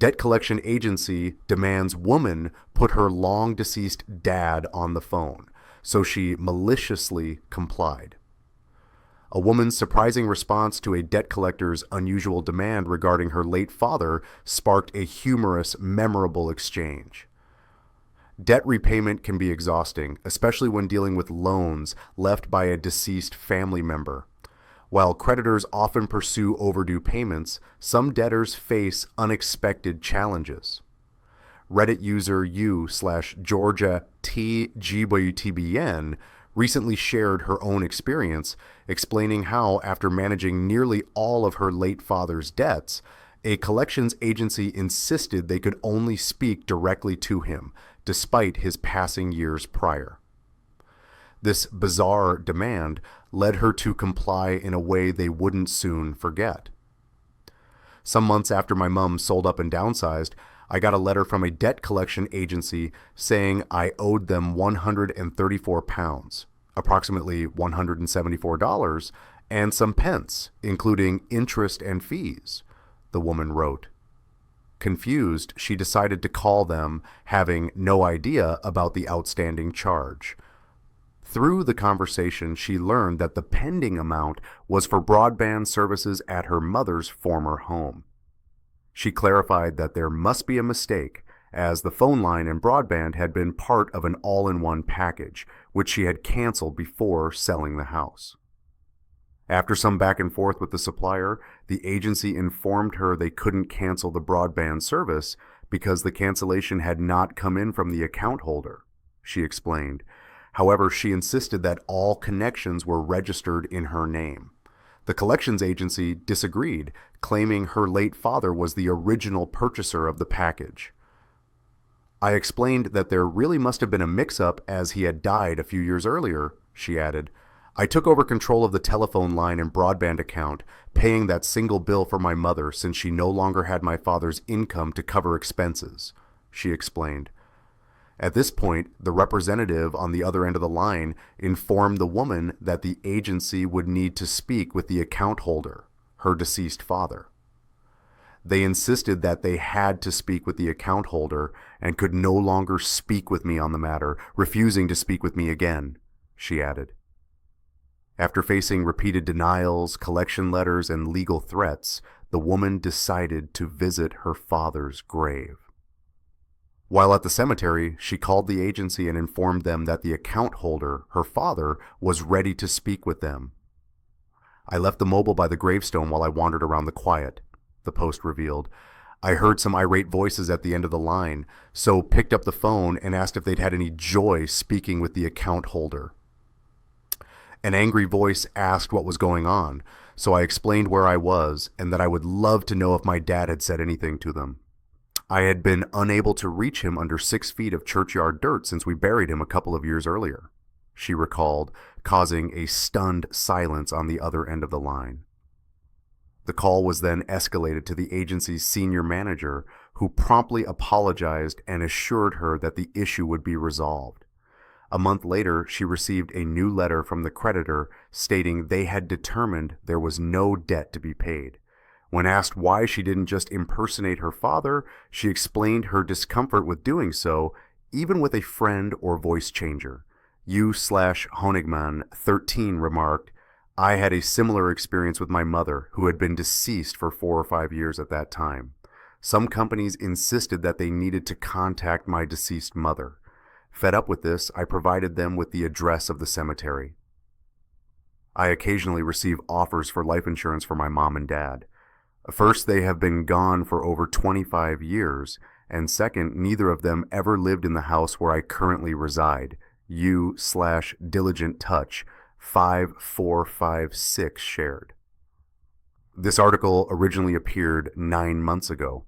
Debt collection agency demands woman put her long deceased dad on the phone, so she maliciously complied. A woman's surprising response to a debt collector's unusual demand regarding her late father sparked a humorous, memorable exchange. Debt repayment can be exhausting, especially when dealing with loans left by a deceased family member. While creditors often pursue overdue payments, some debtors face unexpected challenges. Reddit user u/Georgia TGBTBN recently shared her own experience, explaining how, after managing nearly all of her late father's debts, a collections agency insisted they could only speak directly to him, despite his passing years prior. This bizarre demand led her to comply in a way they wouldn't soon forget. Some months after my mom sold up and downsized, I got a letter from a debt collection agency saying I owed them £134, approximately $174, and some pence, including interest and fees, the woman wrote. Confused, she decided to call them, having no idea about the outstanding charge. Through the conversation, she learned that the pending amount was for broadband services at her mother's former home. She clarified that there must be a mistake, as the phone line and broadband had been part of an all-in-one package, which she had canceled before selling the house. After some back and forth with the supplier, the agency informed her they couldn't cancel the broadband service because the cancellation had not come in from the account holder, she explained. However, she insisted that all connections were registered in her name. The collections agency disagreed, claiming her late father was the original purchaser of the package. I explained that there really must have been a mix-up as he had died a few years earlier, she added. I took over control of the telephone line and broadband account, paying that single bill for my mother since she no longer had my father's income to cover expenses, she explained. At this point, the representative on the other end of the line informed the woman that the agency would need to speak with the account holder, her deceased father. They insisted that they had to speak with the account holder and could no longer speak with me on the matter, refusing to speak with me again, she added. After facing repeated denials, collection letters, and legal threats, the woman decided to visit her father's grave. While at the cemetery, she called the agency and informed them that the account holder, her father, was ready to speak with them. I left the mobile by the gravestone while I wandered around the quiet, the post revealed. I heard some irate voices at the end of the line, so picked up the phone and asked if they'd had any joy speaking with the account holder. An angry voice asked what was going on, so I explained where I was and that I would love to know if my dad had said anything to them. I had been unable to reach him under 6 feet of churchyard dirt since we buried him a couple of years earlier, she recalled, causing a stunned silence on the other end of the line. The call was then escalated to the agency's senior manager, who promptly apologized and assured her that the issue would be resolved. A month later, she received a new letter from the creditor stating they had determined there was no debt to be paid. When asked why she didn't just impersonate her father, she explained her discomfort with doing so, even with a friend or voice changer. U/Honigman13 remarked, I had a similar experience with my mother, who had been deceased for 4 or 5 years at that time. Some companies insisted that they needed to contact my deceased mother. Fed up with this, I provided them with the address of the cemetery. I occasionally receive offers for life insurance for my mom and dad. First, they have been gone for over 25 years, and second, neither of them ever lived in the house where I currently reside. U/Diligent Touch 5456 shared. This article originally appeared 9 months ago.